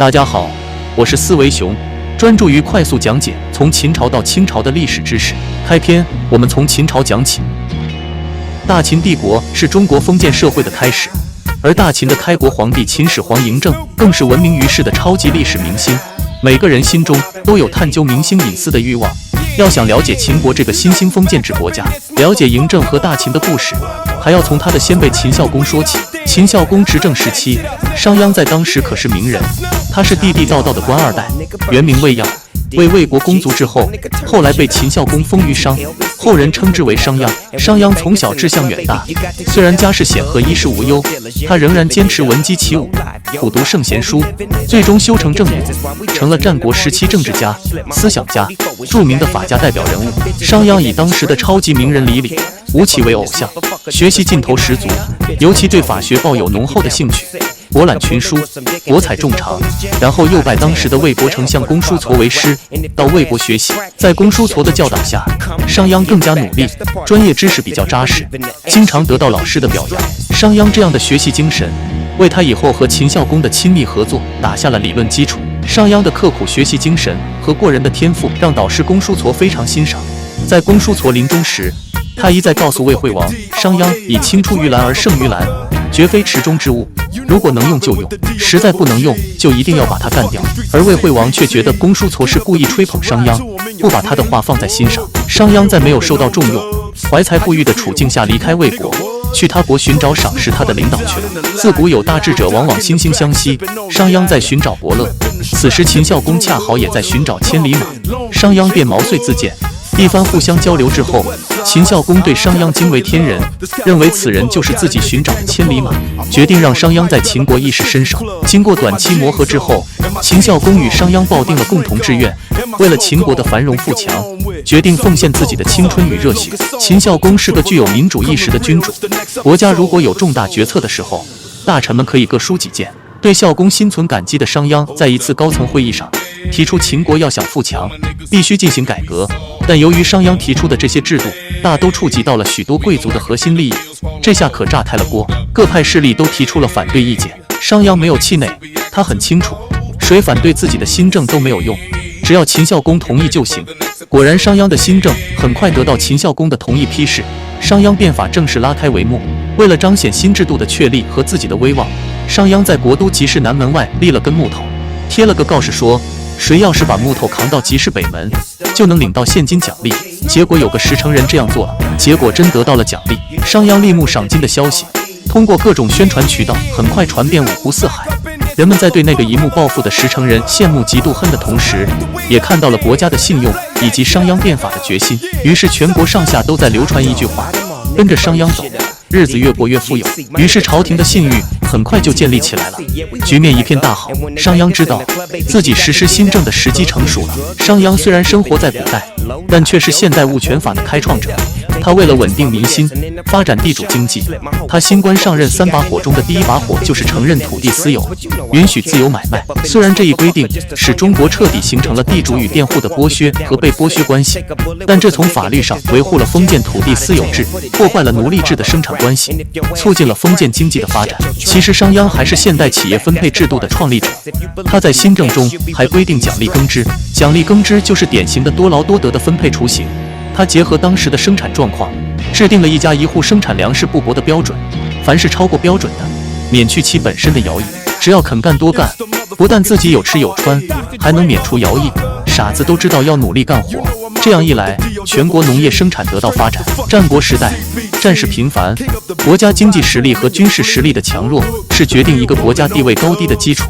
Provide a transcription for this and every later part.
大家好，我是思维熊，专注于快速讲解从秦朝到清朝的历史知识。开篇，我们从秦朝讲起。大秦帝国是中国封建社会的开始，而大秦的开国皇帝秦始皇嬴政更是闻名于世的超级历史明星。每个人心中都有探究明星隐私的欲望。要想了解秦国这个新兴封建制国家，了解嬴政和大秦的故事，还要从他的先辈秦孝公说起。秦孝公执政时期，商鞅在当时可是名人，他是地地道道的官二代，原名卫鞅，为魏国公族之后，后来被秦孝公封于商，后人称之为商鞅。商鞅从小志向远大，虽然家世显赫，衣食无忧，他仍然坚持闻鸡起舞，苦读圣贤书，最终修成正果，成了战国时期政治家、思想家、著名的法家代表人物。商鞅以当时的超级名人李李、吴起为偶像，学习劲头十足，尤其对法学抱有浓厚的兴趣，博览群书，博采众长，然后又拜当时的魏国丞相公叔痤为师，到魏国学习。在公叔痤的教导下，商鞅更加努力，专业知识比较扎实，经常得到老师的表扬。商鞅这样的学习精神，为他以后和秦孝公的亲密合作打下了理论基础。商鞅的刻苦学习精神和过人的天赋让导师公叔痤非常欣赏。在公叔痤临终时，他一再告诉魏惠王，商鞅以青出于蓝而胜于蓝，绝非池中之物，如果能用就用，实在不能用就一定要把它干掉。而魏惠王却觉得公叔痤是故意吹捧商鞅，不把他的话放在心上。商鞅在没有受到重用、怀才不遇的处境下离开魏国，去他国寻找赏识他的领导去了。自古有大志者往往惺惺相惜，商鞅在寻找伯乐，此时秦孝公恰好也在寻找千里马，商鞅便毛遂自荐。一番互相交流之后，秦孝公对商鞅惊为天人，认为此人就是自己寻找的千里马，决定让商鞅在秦国一试身手。经过短期磨合之后，秦孝公与商鞅抱定了共同志愿，为了秦国的繁荣富强，决定奉献自己的青春与热血。秦孝公是个具有民主意识的君主，国家如果有重大决策的时候，大臣们可以各抒己见。对孝公心存感激的商鞅在一次高层会议上提出，秦国要想富强，必须进行改革。但由于商鞅提出的这些制度大都触及到了许多贵族的核心利益，这下可炸开了锅，各派势力都提出了反对意见。商鞅没有气馁，他很清楚，谁反对自己的新政都没有用，只要秦孝公同意就行。果然，商鞅的新政很快得到秦孝公的同意批示，商鞅变法正式拉开帷幕。为了彰显新制度的确立和自己的威望，商鞅在国都集市南门外立了根木头，贴了个告示说，谁要是把木头扛到集市北门，就能领到现金奖励。结果有个10成人这样做了，结果真得到了奖励。商鞅立木赏金的消息通过各种宣传渠道很快传遍五湖四海，人们在对那个一目暴富的10成人羡慕嫉妒恨的同时，也看到了国家的信用以及商鞅变法的决心。于是全国上下都在流传一句话，跟着商鞅走，日子越过越富有。于是朝廷的信誉很快就建立起来了，局面一片大好。商鞅知道自己实施新政的时机成熟了。商鞅虽然生活在古代，但却是现代物权法的开创者。他为了稳定民心，发展地主经济，他新官上任3把火中的第1把火就是承认土地私有，允许自由买卖。虽然这一规定使中国彻底形成了地主与佃户的剥削和被剥削关系，但这从法律上维护了封建土地私有制，破坏了奴隶制的生产关系，促进了封建经济的发展。其实商鞅还是现代企业分配制度的创立者，他在新政中还规定奖励耕织。奖励耕织就是典型的多劳多得的分配雏形。他结合当时的生产状况，制定了一家一户生产粮食布帛的标准，凡是超过标准的，免去其本身的徭役，只要肯干多干，不但自己有吃有穿，还能免除徭役。傻子都知道要努力干活，这样一来，全国农业生产得到发展。战国时代，战事频繁，国家经济实力和军事实力的强弱是决定一个国家地位高低的基础。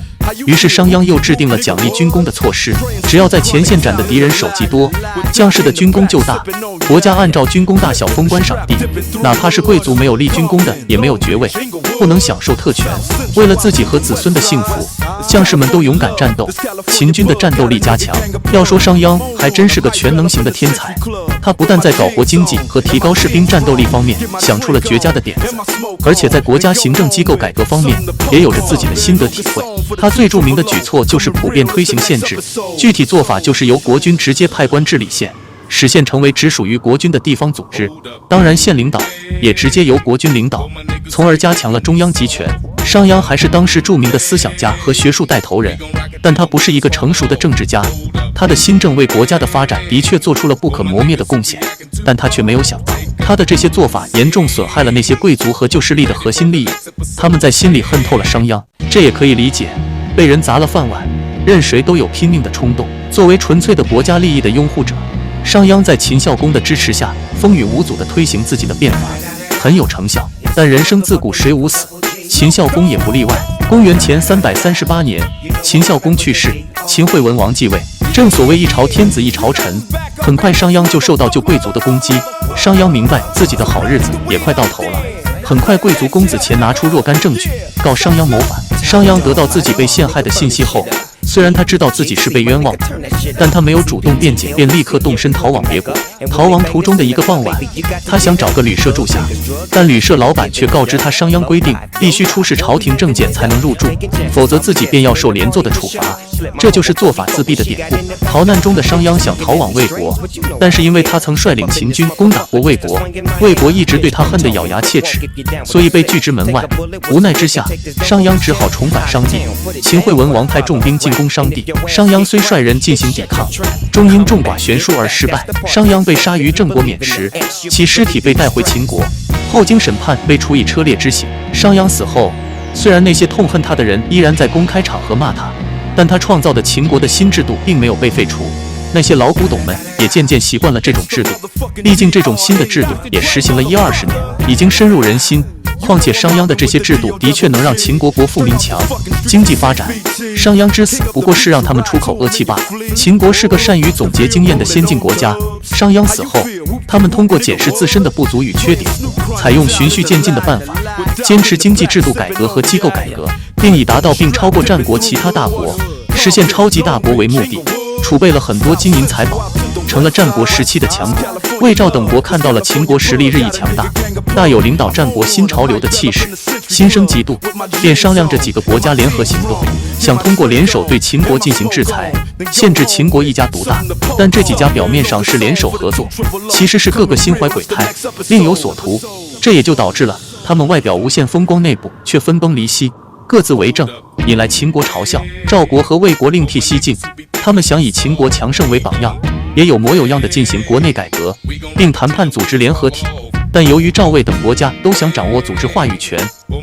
于是商鞅又制定了奖励军功的措施，只要在前线斩的敌人手迹多，将士的军功就大，国家按照军功大小封官赏地，哪怕是贵族没有立军功的也没有爵位，不能享受特权。为了自己和子孙的幸福，将士们都勇敢战斗，秦军的战斗力加强。要说商鞅还真是个全能型的天才，他不但在搞活经济和提高士兵战斗力方面想出了绝佳的点子，而且在国家行政机构改革方面也有着自己的心得体会。他最著名的举措就是普遍推行县制，具体做法就是由国君直接派官治理县，使县成为只属于国军的地方组织。当然，县领导也直接由国军领导，从而加强了中央集权。商鞅还是当时著名的思想家和学术带头人，但他不是一个成熟的政治家。他的新政为国家的发展的确做出了不可磨灭的贡献，但他却没有想到，他的这些做法严重损害了那些贵族和旧势力的核心利益。他们在心里恨透了商鞅，这也可以理解。被人砸了饭碗，任谁都有拼命的冲动。作为纯粹的国家利益的拥护者，商鞅在秦孝公的支持下，风雨无阻地推行自己的变法，很有成效。但人生自古谁无死？秦孝公也不例外。公元前338年，秦孝公去世，秦惠文王继位。正所谓一朝天子一朝臣，很快商鞅就受到旧贵族的攻击。商鞅明白自己的好日子也快到头了。很快，贵族公子虔拿出若干证据告商鞅谋反。商鞅得到自己被陷害的信息后，虽然他知道自己是被冤枉的，但他没有主动辩解，便立刻动身逃往别国。逃亡途中的一个傍晚，他想找个旅社住下，但旅社老板却告知他，商鞅规定必须出示朝廷证件才能入住，否则自己便要受连坐的处罚。这就是做法自毙的典故。逃难中的商鞅想逃往魏国，但是因为他曾率领秦军攻打过魏国，魏国一直对他恨得咬牙切齿，所以被拒之门外。无奈之下，商鞅只好重返商地。秦惠文王派重兵进攻商地，商鞅虽率人进行抵抗，终因众寡悬殊而失败。商鞅被杀于郑国渑池，其尸体被带回秦国，后经审判被处以车裂之刑。商鞅死后，虽然那些痛恨他的人依然在公开场合骂他，但他创造的秦国的新制度并没有被废除。那些老古董们也渐渐习惯了这种制度，毕竟这种新的制度也实行了10-20年，已经深入人心。况且商鞅的这些制度的确能让秦国国富民强，经济发展。商鞅之死不过是让他们出口恶气罢了。秦国是个善于总结经验的先进国家，商鞅死后，他们通过检视自身的不足与缺点，采用循序渐进的办法，坚持经济制度改革和机构改革，并以达到并超过战国其他大国，实现超级大国为目的，储备了很多金银财宝，成了战国时期的强国。魏赵等国看到了秦国实力日益强大，大有领导战国新潮流的气势，心生嫉妒，便商量着几个国家联合行动，想通过联手对秦国进行制裁，限制秦国一家独大。但这几家表面上是联手合作，其实是各个心怀鬼胎，另有所图，这也就导致了他们外表无限风光，内部却分崩离析，各自为政，引来秦国嘲笑。赵国和魏国另辟蹊径，他们想以秦国强盛为榜样，也有模有样的进行国内改革，并谈判组织联合体。但由于赵魏等国家都想掌握组织话语权，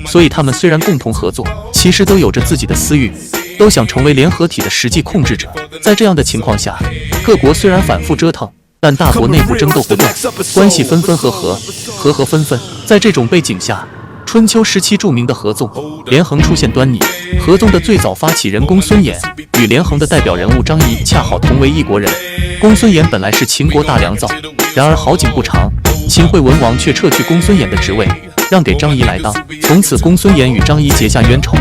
所以他们虽然共同合作，其实都有着自己的私欲，都想成为联合体的实际控制者。在这样的情况下，各国虽然反复折腾，但大国内部争斗不断，关系分分合合，合合分分。在这种背景下，春秋时期著名的合纵、连横出现端倪。合纵的最早发起人公孙衍与连横的代表人物张仪恰好同为一国人。公孙衍本来是秦国大良造，然而好景不长，秦惠文王却撤去公孙衍的职位，让给张仪来当。从此，公孙衍与张仪结下冤仇。